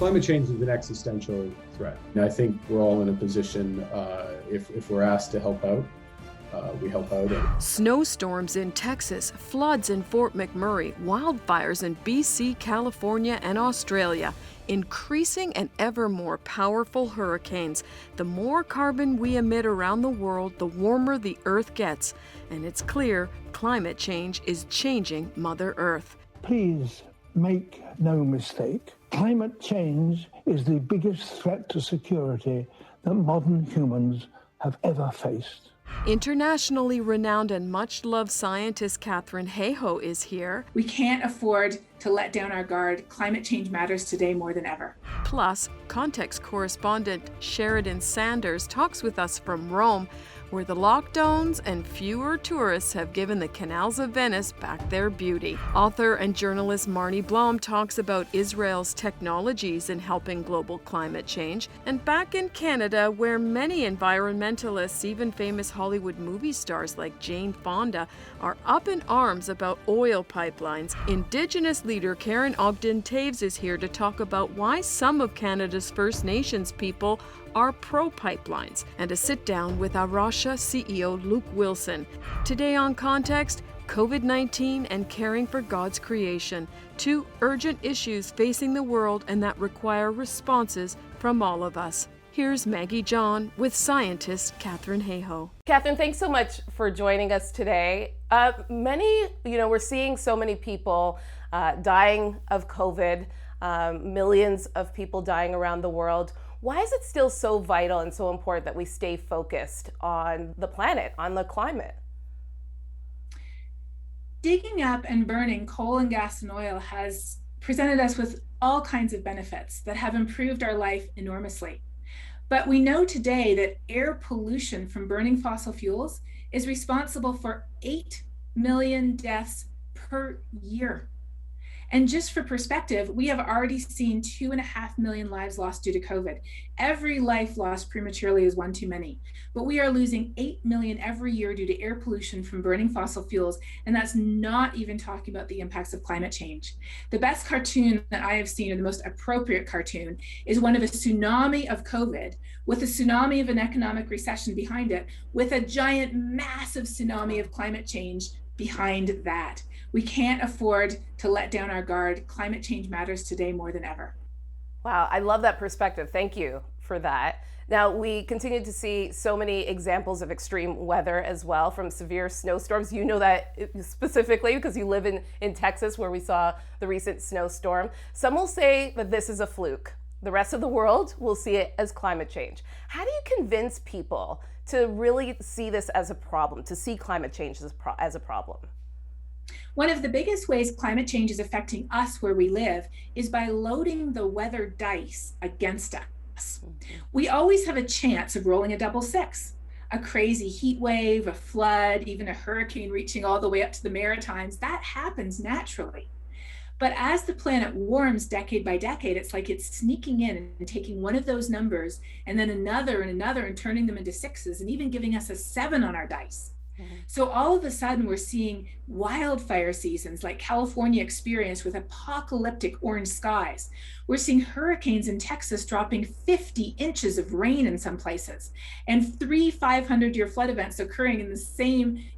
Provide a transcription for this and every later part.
Climate change is an existential threat. And I think we're all in a position, if we're asked to help out, we help out. Snowstorms in Texas, floods in Fort McMurray, wildfires in BC, California, and Australia, increasing and ever more powerful hurricanes. The more carbon we emit around the world, the warmer the Earth gets. And it's clear climate change is changing Mother Earth. Please make no mistake. Climate change is the biggest threat to security that modern humans have ever faced. Internationally renowned and much-loved scientist Katharine Hayhoe is here. We can't afford to let down our guard. Climate change matters today more than ever. Plus, Context correspondent Cheridan Sanders talks with us from Rome, where the lockdowns and fewer tourists have given the canals of Venice back their beauty. Author and journalist Marney Bloom talks about Israel's technologies in helping global climate change. And back in Canada, where many environmentalists, even famous Hollywood movie stars like Jane Fonda, are up in arms about oil pipelines, Indigenous leader Karen Ogen-Taves is here to talk about why some of Canada's First Nations people are pro-pipelines, and a sit-down with A Rocha CEO Luke Wilson. Today on Context, COVID-19 and caring for God's creation, two urgent issues facing the world and that require responses from all of us. Here's Maggie John with scientist Katharine Hayhoe. Katharine, thanks so much for joining us today. We're seeing so many people dying of COVID, millions of people dying around the world. Why is it still so vital and so important that we stay focused on the planet, on the climate? Digging up and burning coal and gas and oil has presented us with all kinds of benefits that have improved our life enormously. But we know today that air pollution from burning fossil fuels is responsible for 8 million deaths per year. And just for perspective, we have already seen 2.5 million lives lost due to COVID. Every life lost prematurely is one too many. But we are losing 8 million every year due to air pollution from burning fossil fuels. And that's not even talking about the impacts of climate change. The best cartoon that I have seen, or the most appropriate cartoon, is one of a tsunami of COVID with a tsunami of an economic recession behind it, with a giant, massive tsunami of climate change behind that. We can't afford to let down our guard. Climate change matters today more than ever. Wow, I love that perspective. Thank you for that. Now, we continue to see so many examples of extreme weather as well, from severe snowstorms. You know that specifically because you live in Texas, where we saw the recent snowstorm. Some will say that this is a fluke. The rest of the world will see it as climate change. How do you convince people to really see this as a problem, to see climate change as a problem? One of the biggest ways climate change is affecting us where we live is by loading the weather dice against us. We always have a chance of rolling a double six, a crazy heat wave, a flood, even a hurricane reaching all the way up to the Maritimes. That happens naturally. But as the planet warms decade by decade, it's like it's sneaking in and taking one of those numbers and then another and another and turning them into sixes and even giving us a 7 on our dice. So all of a sudden we're seeing wildfire seasons like California experienced with apocalyptic orange skies. We're seeing hurricanes in Texas dropping 50 inches of rain in some places, and 3 500-year flood events occurring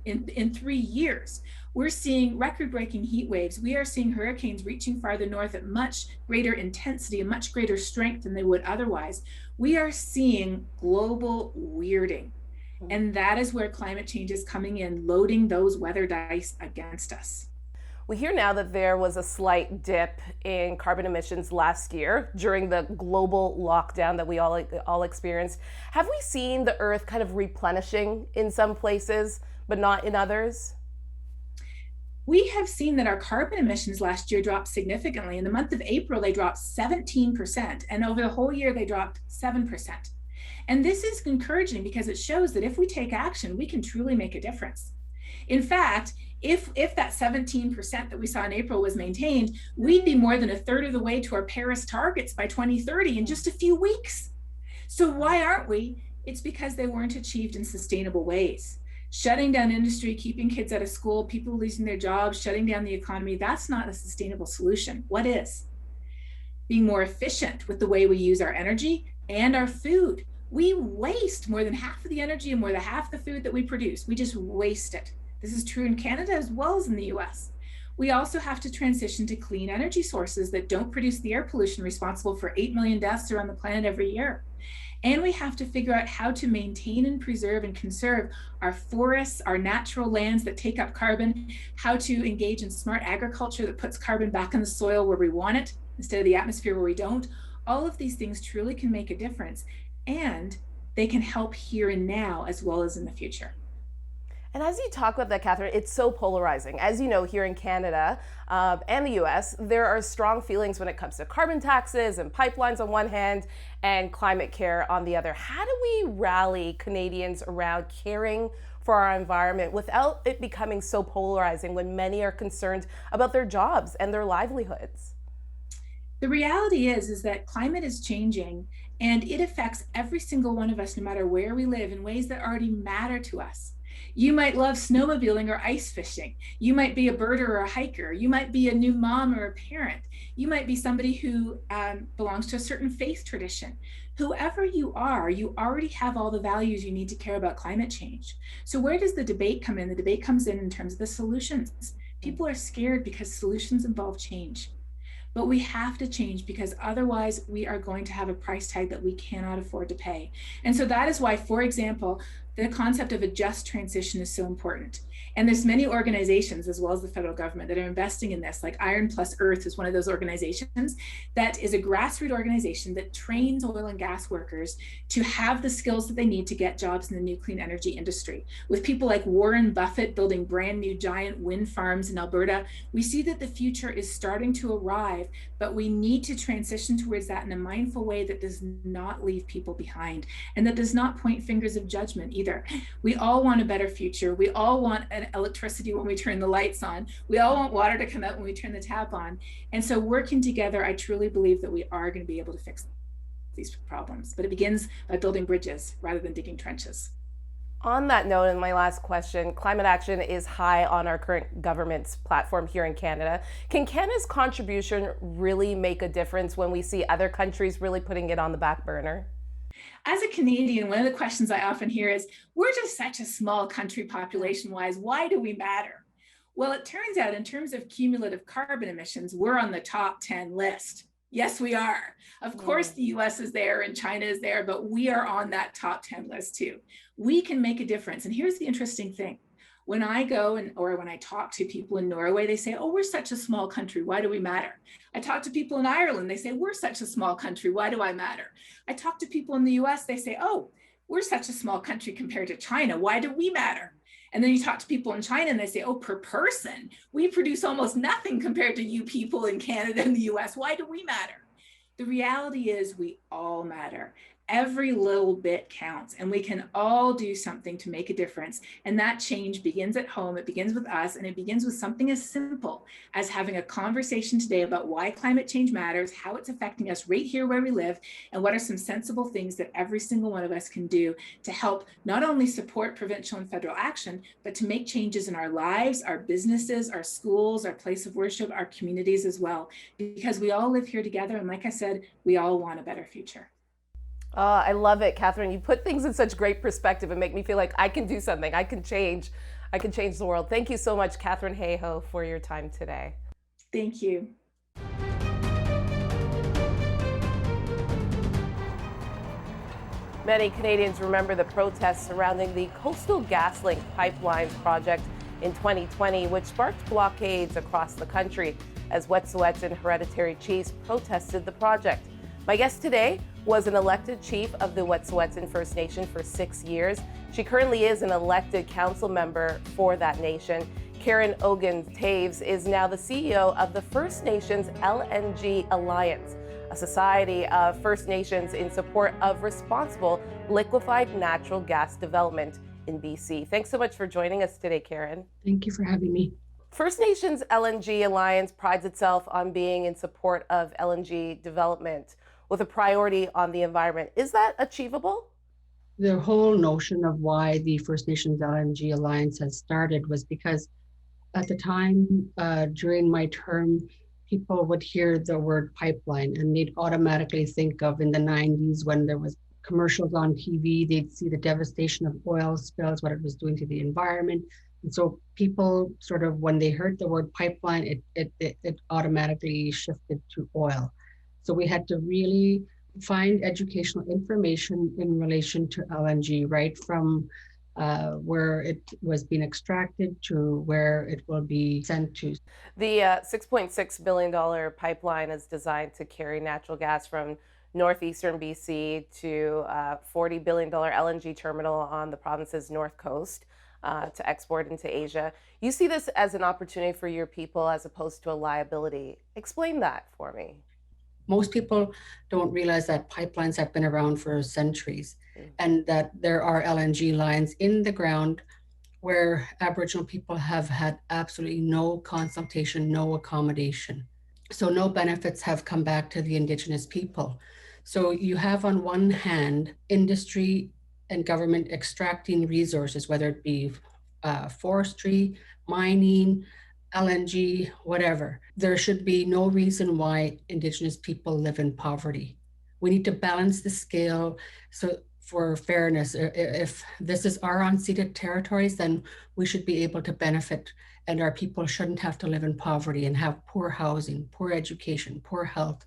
in 3 years. We're seeing record-breaking heat waves. We are seeing hurricanes reaching farther north at much greater intensity and much greater strength than they would otherwise. We are seeing global weirding. And that is where climate change is coming in, loading those weather dice against us. We hear now that there was a slight dip in carbon emissions last year during the global lockdown that we all experienced. Have we seen the Earth kind of replenishing in some places, but not in others? We have seen that our carbon emissions last year dropped significantly. In the month of April, they dropped 17%, and over the whole year, they dropped 7%. And this is encouraging because it shows that if we take action, we can truly make a difference. In fact, if that 17% that we saw in April was maintained, we'd be more than a third of the way to our Paris targets by 2030 in just a few weeks. So why aren't we? It's because they weren't achieved in sustainable ways. Shutting down industry, keeping kids out of school, people losing their jobs, shutting down the economy, that's not a sustainable solution. What is? being more efficient with the way we use our energy and our food. We waste more than half of the energy and more than half the food that we produce. We just waste it. This is true in Canada as well as in the US. We also have to transition to clean energy sources that don't produce the air pollution responsible for 8 million deaths around the planet every year. And we have to figure out how to maintain and preserve and conserve our forests, our natural lands that take up carbon, how to engage in smart agriculture that puts carbon back in the soil where we want it instead of the atmosphere where we don't. All of these things truly can make a difference, and they can help here and now as well as in the future. And as you talk about that, Katharine, it's so polarizing. As you know, here in Canada and the US, there are strong feelings when it comes to carbon taxes and pipelines on one hand and climate care on the other. How do we rally Canadians around caring for our environment without it becoming so polarizing when many are concerned about their jobs and their livelihoods? The reality is that climate is changing, and it affects every single one of us, no matter where we live, in ways that already matter to us. You might love snowmobiling or ice fishing. You might be a birder or a hiker. You might be a new mom or a parent. You might be somebody who belongs to a certain faith tradition. Whoever you are, you already have all the values you need to care about climate change. So where does the debate come in? The debate comes in terms of the solutions. People are scared because solutions involve change. But we have to change, because otherwise we are going to have a price tag that we cannot afford to pay. And so that is why, for example, the concept of a just transition is so important. And there's many organizations, as well as the federal government, that are investing in this. Like Iron Plus Earth is one of those organizations that is a grassroots organization that trains oil and gas workers to have the skills that they need to get jobs in the new clean energy industry. With people like Warren Buffett building brand new giant wind farms in Alberta, we see that the future is starting to arrive, but we need to transition towards that in a mindful way that does not leave people behind and that does not point fingers of judgment either. We all want a better future. We all want an electricity when we turn the lights on. We all want water to come out when we turn the tap on. And so working together, I truly believe that we are going to be able to fix these problems. But it begins by building bridges rather than digging trenches. On that note, and my last question, climate action is high on our current government's platform here in Canada. Can Canada's contribution really make a difference when we see other countries really putting it on the back burner? As a Canadian, one of the questions I often hear is, we're just such a small country population-wise, why do we matter? Well, it turns out in terms of cumulative carbon emissions, we're on the top 10 list. Yes, we are. Of course, the US is there and China is there, but we are on that top 10 list too. We can make a difference. And here's the interesting thing. When I go or when I talk to people in Norway, they say, oh, we're such a small country. Why do we matter? I talk to people in Ireland. They say, we're such a small country. Why do I matter? I talk to people in the US. They say, oh, we're such a small country compared to China. Why do we matter? And then you talk to people in China and they say, oh, per person, we produce almost nothing compared to you people in Canada and the US. Why do we matter? The reality is we all matter. Every little bit counts, and we can all do something to make a difference. And that change begins at home. It begins with us, and it begins with something as simple as having a conversation today about why climate change matters, how it's affecting us right here where we live, and what are some sensible things that every single one of us can do to help not only support provincial and federal action, but to make changes in our lives, our businesses, our schools, our place of worship, our communities as well. Because we all live here together, and like I said, we all want a better future. I love it, Katharine. You put things in such great perspective and make me feel like I can do something. I can change the world. Thank you so much, Katharine Hayhoe, for your time today. Thank you. Many Canadians remember the protests surrounding the Coastal GasLink Pipelines project in 2020, which sparked blockades across the country as Wet'suwet'en hereditary chiefs protested the project. My guest today was an elected chief of the Wet'suwet'en First Nation for 6 years. She currently is an elected council member for that nation. Karen Ogen-Taves is now the CEO of the First Nations LNG Alliance, a society of First Nations in support of responsible liquefied natural gas development in BC. Thanks so much for joining us today, Karen. Thank you for having me. First Nations LNG Alliance prides itself on being in support of LNG development with a priority on the environment. Is that achievable? The whole notion of why the First Nations LNG Alliance has started was because at the time during my term, people would hear the word pipeline and they'd automatically think of in the 90s when there was commercials on TV, they'd see the devastation of oil spills, what it was doing to the environment. And so people sort of, when they heard the word pipeline, it automatically shifted to oil. So we had to really find educational information in relation to LNG, right from where it was being extracted to where it will be sent to. The $6.6 billion pipeline is designed to carry natural gas from northeastern BC to $40 billion LNG terminal on the province's north coast to export into Asia. You see this as an opportunity for your people as opposed to a liability. Explain that for me. Most people don't realize that pipelines have been around for centuries and that there are LNG lines in the ground where Aboriginal people have had absolutely no consultation, no accommodation. So no benefits have come back to the Indigenous people. So you have on one hand, industry and government extracting resources, whether it be forestry, mining, LNG, whatever. There should be no reason why Indigenous people live in poverty. We need to balance the scale so for fairness. If this is our unceded territories, then we should be able to benefit, and our people shouldn't have to live in poverty and have poor housing, poor education, poor health.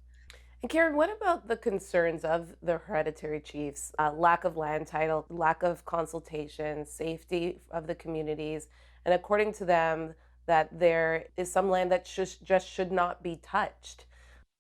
And Karen, what about the concerns of the hereditary chiefs? Lack of land title, lack of consultation, safety of the communities, and according to them, that there is some land that just should not be touched.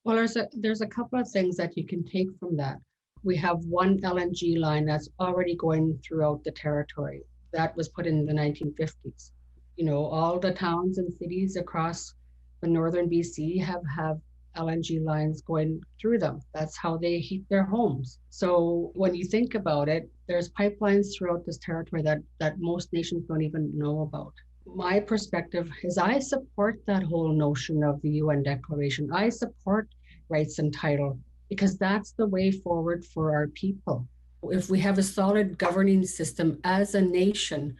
Well, there's a couple of things that you can take from that. We have one LNG line that's already going throughout the territory. That was put in the 1950s. You know, all the towns and cities across the northern BC have LNG lines going through them. That's how they heat their homes. So when you think about it, there's pipelines throughout this territory that most nations don't even know about. My perspective is I support that whole notion of the UN Declaration. I support rights and title because that's the way forward for our people. If we have a solid governing system as a nation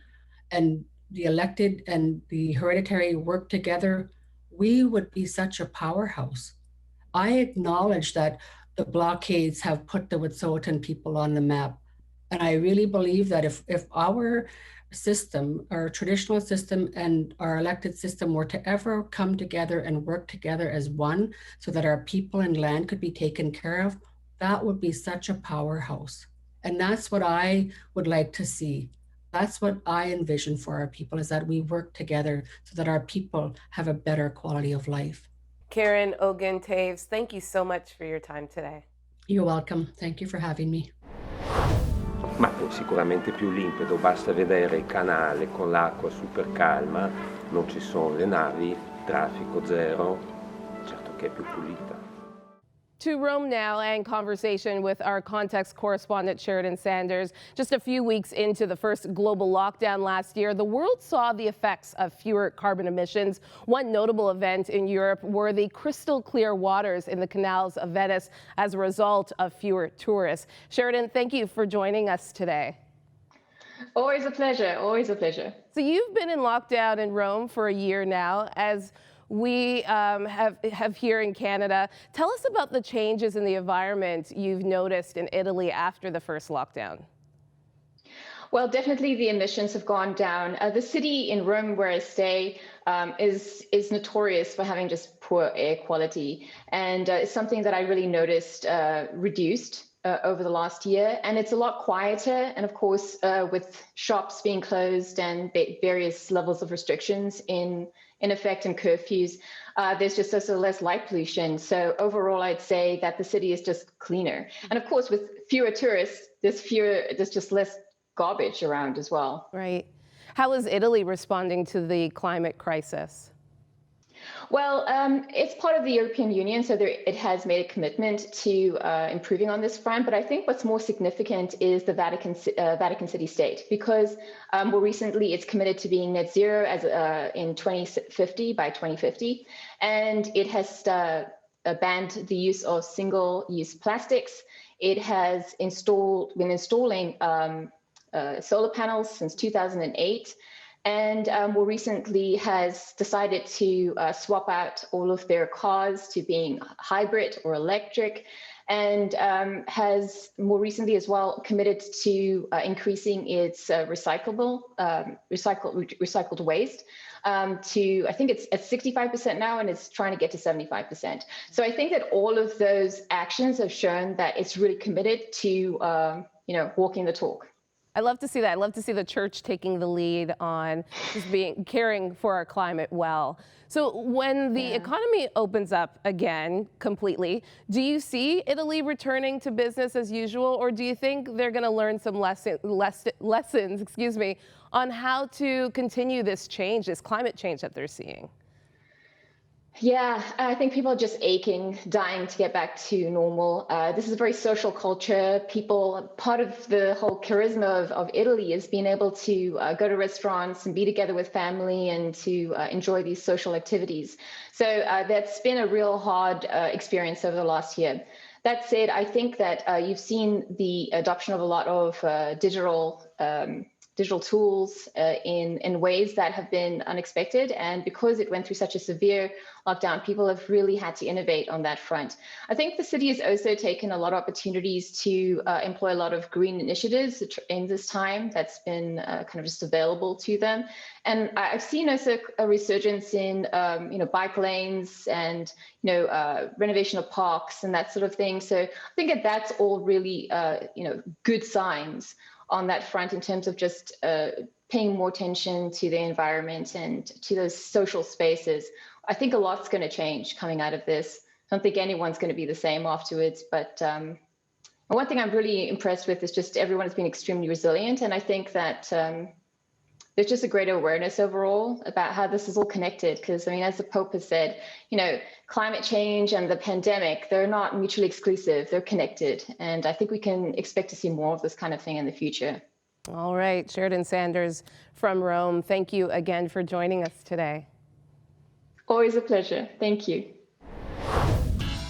and the elected and the hereditary work together, we would be such a powerhouse. I acknowledge that the blockades have put the Wet'suwet'en people on the map. And I really believe that if our system, our traditional system and our elected system were to ever come together and work together as one so that our people and land could be taken care of, that would be such a powerhouse. And that's what I would like to see. That's what I envision for our people, is that we work together so that our people have a better quality of life. Karen Ogen-Taves, thank you so much for your time today. You're welcome. Thank you for having me. Ma è sicuramente più limpido, basta vedere il canale con l'acqua super calma, non ci sono le navi, traffico zero, certo che è più pulita. To Rome now, and conversation with our context correspondent Cheridan Sanders. Just a few weeks into the first global lockdown last year, the world saw the effects of fewer carbon emissions. One notable event in Europe were the crystal clear waters in the canals of Venice as a result of fewer tourists. Cheridan, thank you for joining us today. Always a pleasure, always a pleasure. So you've been in lockdown in Rome for a year now, as we have here in Canada. Tell us about the changes in the environment you've noticed in Italy after the first lockdown. Well, definitely the emissions have gone down. The city in Rome, where I stay, is notorious for having just poor air quality, and it's something that I really noticed reduced over the last year. And it's a lot quieter, and of course, with shops being closed and various levels of restrictions in effect and curfews, there's just also less light pollution. So overall, I'd say that the city is just cleaner. And of course, with fewer tourists, there's just less garbage around as well. Right. How is Italy responding to the climate crisis? Well, it's part of the European Union, so it has made a commitment to improving on this front. But I think what's more significant is the Vatican City State, because more recently it's committed to being net zero as in 2050 by 2050, and it has banned the use of single-use plastics. It has been installing solar panels since 2008. and more recently has decided to swap out all of their cars to being hybrid or electric, and has more recently as well committed to increasing its recycled waste to, I think it's at 65% now, and it's trying to get to 75%. So I think that all of those actions have shown that it's really committed to, walking the talk. I love to see that. I love to see the church taking the lead on just caring for our climate well. So when the economy opens up again completely, do you see Italy returning to business as usual, or do you think they're going to learn some lessons, on how to continue this change, this climate change that they're seeing? Yeah, I think people are just aching, dying to get back to normal. This is a very social culture. Part of the whole charisma of Italy is being able to go to restaurants and be together with family and to enjoy these social activities. So that's been a real hard experience over the last year. That said, I think that you've seen the adoption of a lot of digital tools in ways that have been unexpected. And because it went through such a severe lockdown, people have really had to innovate on that front. I think the city has also taken a lot of opportunities to employ a lot of green initiatives in this time that's been kind of just available to them. And I've seen also a resurgence in, bike lanes and, renovation of parks and that sort of thing. So I think that that's all really, good signs on that front in terms of just paying more attention to the environment and to those social spaces. I think a lot's going to change coming out of this. I don't think anyone's going to be the same afterwards. But one thing I'm really impressed with is just everyone has been extremely resilient. And I think that there's just a greater awareness overall about how this is all connected. Because, as the Pope has said, climate change and the pandemic, they're not mutually exclusive, they're connected. And I think we can expect to see more of this kind of thing in the future. All right, Cheridan Sanders from Rome, thank you again for joining us today. Always a pleasure. Thank you.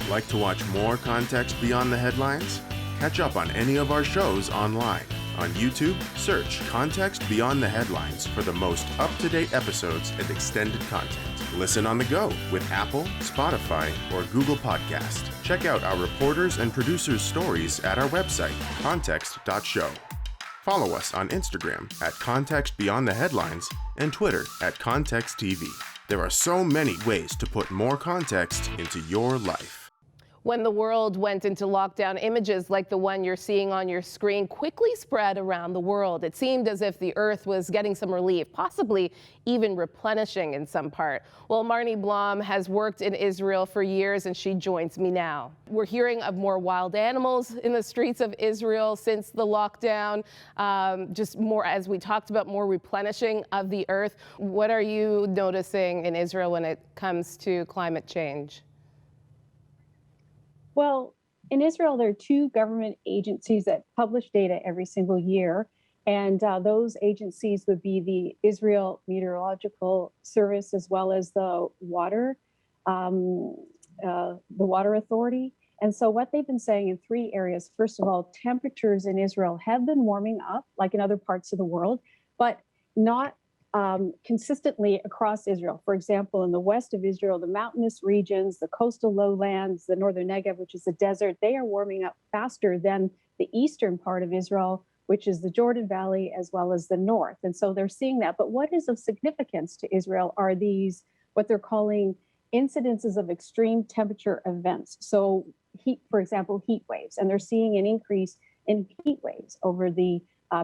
Like to watch more Context Beyond the Headlines? Catch up on any of our shows online. On YouTube, search Context Beyond the Headlines for the most up-to-date episodes and extended content. Listen on the go with Apple, Spotify, or Google Podcast. Check out our reporters and producers' stories at our website, context.show. Follow us on Instagram at Context Beyond the Headlines and Twitter at ContextTV. There are so many ways to put more context into your life. When the world went into lockdown, images like the one you're seeing on your screen quickly spread around the world. It seemed as if the earth was getting some relief, possibly even replenishing in some part. Well, Marney Bloom has worked in Israel for years, and she joins me now. We're hearing of more wild animals in the streets of Israel since the lockdown, just more, as we talked about, more replenishing of the earth. What are you noticing in Israel when it comes to climate change? Well, in Israel, there are two government agencies that publish data every single year. And those agencies would be the Israel Meteorological Service, as well as the Water Authority. And so what they've been saying in three areas: first of all, temperatures in Israel have been warming up, like in other parts of the world, but not consistently across Israel. For example, in the west of Israel, the mountainous regions, the coastal lowlands, the northern Negev, which is the desert, they are warming up faster than the eastern part of Israel, which is the Jordan Valley, as well as the north. And so they're seeing that. But what is of significance to Israel are these, what they're calling incidences of extreme temperature events. So heat, for example, heat waves. And they're seeing an increase in heat waves over the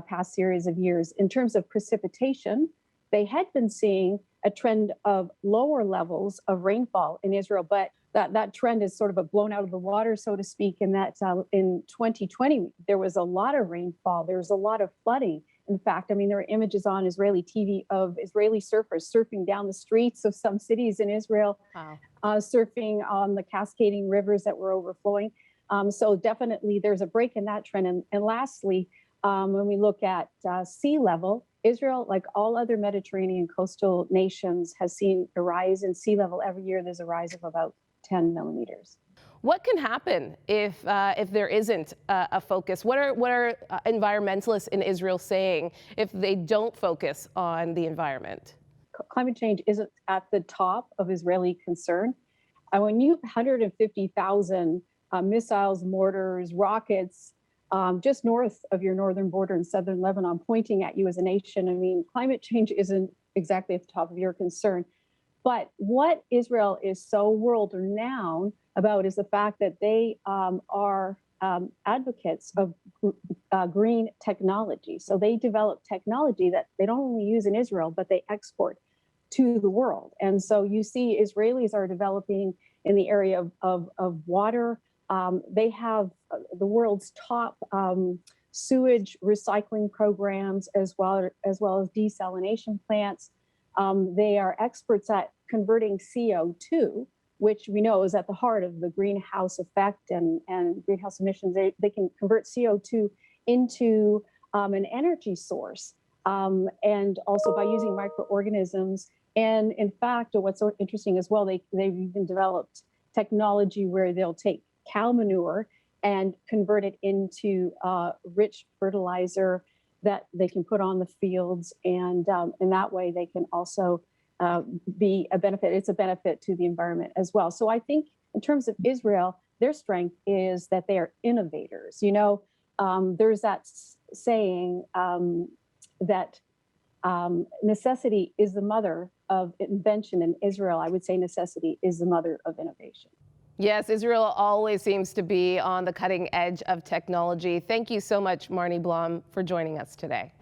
past series of years. In terms of precipitation, they had been seeing a trend of lower levels of rainfall in Israel, but that trend is sort of blown out of the water, so to speak, in that in 2020, there was a lot of rainfall. There was a lot of flooding. In fact, there are images on Israeli TV of Israeli surfers surfing down the streets of some cities in Israel, wow. Surfing on the cascading rivers that were overflowing. So definitely there's a break in that trend. And lastly, when we look at sea level, Israel, like all other Mediterranean coastal nations, has seen a rise in sea level every year. There's a rise of about 10 millimeters. What can happen if there isn't a focus? What are environmentalists in Israel saying if they don't focus on the environment? Climate change isn't at the top of Israeli concern. And when you have 150,000 missiles, mortars, rockets, just north of your northern border in southern Lebanon pointing at you as a nation, I mean, climate change isn't exactly at the top of your concern. But what Israel is so world renowned about is the fact that they are advocates of green technology. So they develop technology that they don't only use in Israel, but they export to the world. And so you see Israelis are developing in the area of water. They have the world's top sewage recycling programs as well as desalination plants. They are experts at converting CO2, which we know is at the heart of the greenhouse effect and greenhouse emissions. They can convert CO2 into an energy source, and also by using microorganisms. And in fact, what's so interesting as well, they've even developed technology where they'll take cow manure and convert it into rich fertilizer that they can put on the fields, and in that way they can also be a benefit. It's a benefit to the environment as well. So I think in terms of Israel, their strength is that they are innovators. You know, there's that saying that necessity is the mother of invention. In Israel, I would say necessity is the mother of innovation. Yes, Israel always seems to be on the cutting edge of technology. Thank you so much, Marney Bloom, for joining us today.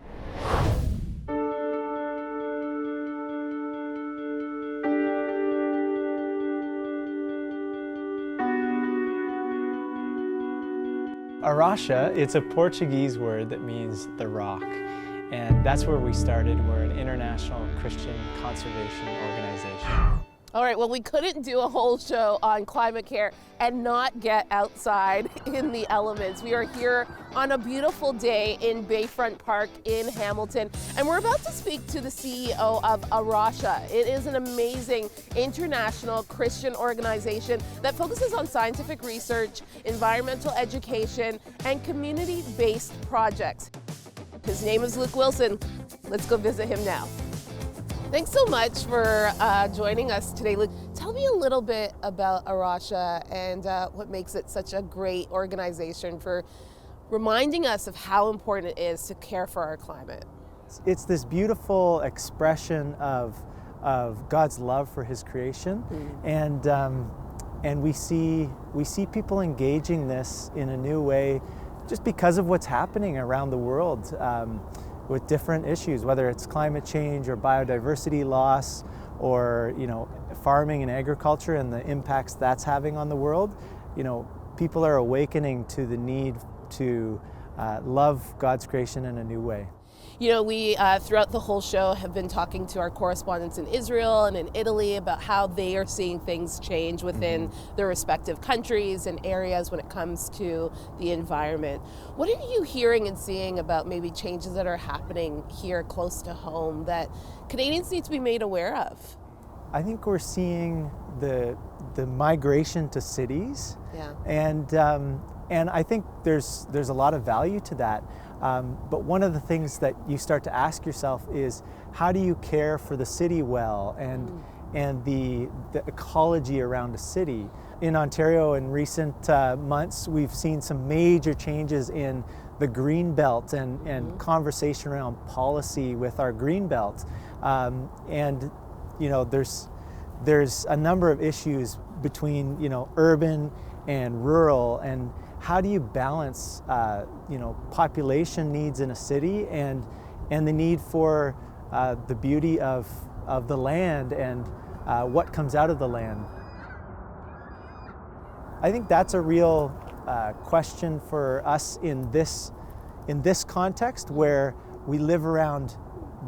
A Rocha, it's a Portuguese word that means the rock. And that's where we started. We're an international Christian conservation organization. All right, well, we couldn't do a whole show on climate care and not get outside in the elements. We are here on a beautiful day in Bayfront Park in Hamilton, and we're about to speak to the CEO of A Rocha. It is an amazing international Christian organization that focuses on scientific research, environmental education, and community-based projects. His name is Luke Wilson. Let's go visit him now. Thanks so much for joining us today, Luke. Tell me a little bit about A Rocha and what makes it such a great organization for reminding us of how important it is to care for our climate. It's this beautiful expression of God's love for His creation, and we see people engaging this in a new way, just because of what's happening around the world. With different issues, whether it's climate change or biodiversity loss or, you know, farming and agriculture and the impacts that's having on the world. You know, people are awakening to the need to love God's creation in a new way. You know, we, throughout the whole show, have been talking to our correspondents in Israel and in Italy about how they are seeing things change within their respective countries and areas when it comes to the environment. What are you hearing and seeing about maybe changes that are happening here close to home that Canadians need to be made aware of? I think we're seeing the migration to cities, and I think there's a lot of value to that. But one of the things that you start to ask yourself is, how do you care for the city well and the ecology around a city? In Ontario in recent months, we've seen some major changes in the green belt and conversation around policy with our green belt. And you know, there's a number of issues between, you know, urban and rural, and how do you balance, you know, population needs in a city and the need for the beauty of the land and what comes out of the land? I think that's a real question for us in this context, where we live around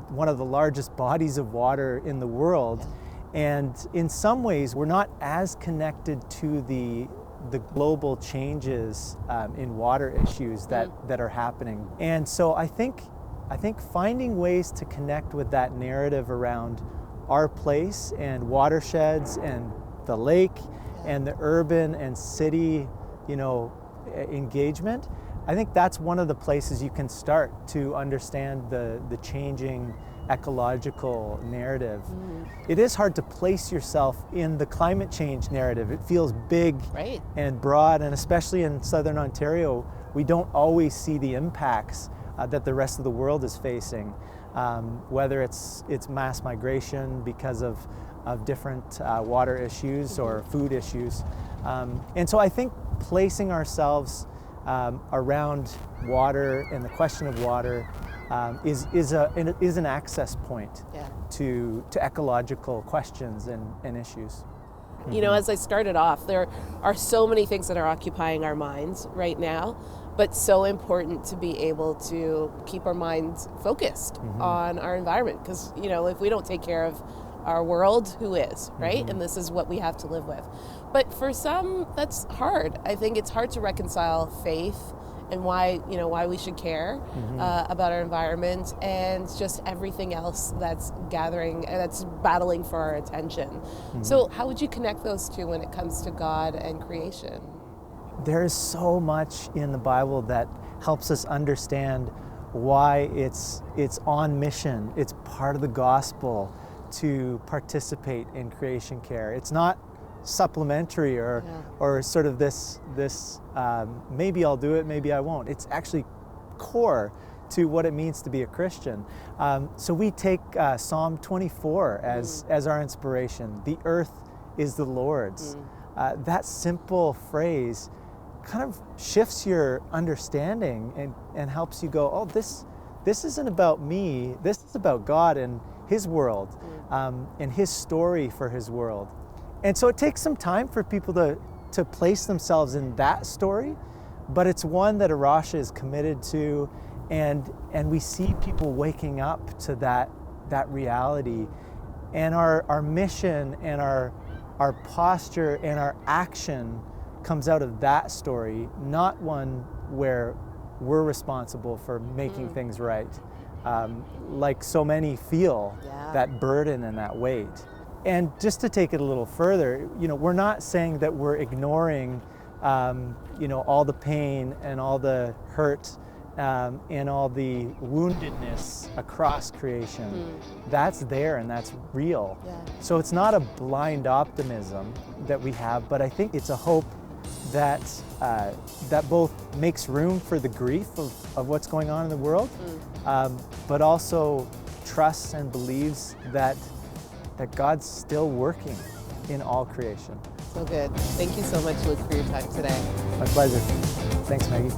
one of the largest bodies of water in the world, and in some ways we're not as connected to the global changes in water issues that are happening. And so I think finding ways to connect with that narrative around our place and watersheds and the lake and the urban and city, engagement, I think that's one of the places you can start to understand the changing ecological narrative. It is hard to place yourself in the climate change narrative. It feels big and broad, and especially in Southern Ontario, we don't always see the impacts that the rest of the world is facing, whether it's mass migration because of different water issues or food issues. And so I think placing ourselves around water and the question of water is an access point to ecological questions and issues. As I started off, there are so many things that are occupying our minds right now, but so important to be able to keep our minds focused on our environment. Because, if we don't take care of our world, who is, right? And this is what we have to live with. But for some, that's hard. I think it's hard to reconcile faith and why we should care about our environment and just everything else that's battling for our attention. So how would you connect those two when it comes to God and creation? There is so much in the Bible that helps us understand why it's on mission. It's part of the gospel to participate in creation care. It's not supplementary or sort of this maybe I'll do it, maybe I won't. It's actually core to what it means to be a Christian. So we take Psalm 24 as our inspiration. The earth is the Lord's. That simple phrase kind of shifts your understanding and helps you go, oh, this isn't about me, this is about God and His world, and His story for His world. And so it takes some time for people to place themselves in that story, but it's one that A Rocha is committed to, and we see people waking up to that reality. And our mission and our posture and our action comes out of that story, not one where we're responsible for making things right. Like so many feel that burden and that weight. And just to take it a little further, we're not saying that we're ignoring, all the pain and all the hurt and all the woundedness across creation. That's there and that's real. So it's not a blind optimism that we have, but I think it's a hope that both makes room for the grief of what's going on in the world, but also trusts and believes that God's still working in all creation. So good. Thank you so much, Luke, for your time today. My pleasure. Thanks, Maggie.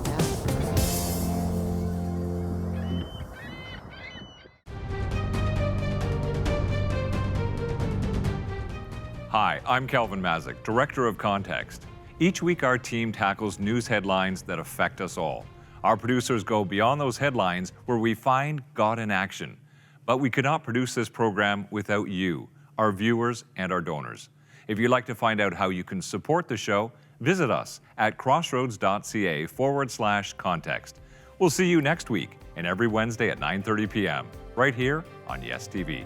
Hi, I'm Calvin Mazik, Director of Context. Each week our team tackles news headlines that affect us all. Our producers go beyond those headlines where we find God in action. But we could not produce this program without you, our viewers and our donors. If you'd like to find out how you can support the show, visit us at crossroads.ca/context. We'll see you next week and every Wednesday at 9:30 p.m. right here on Yes TV.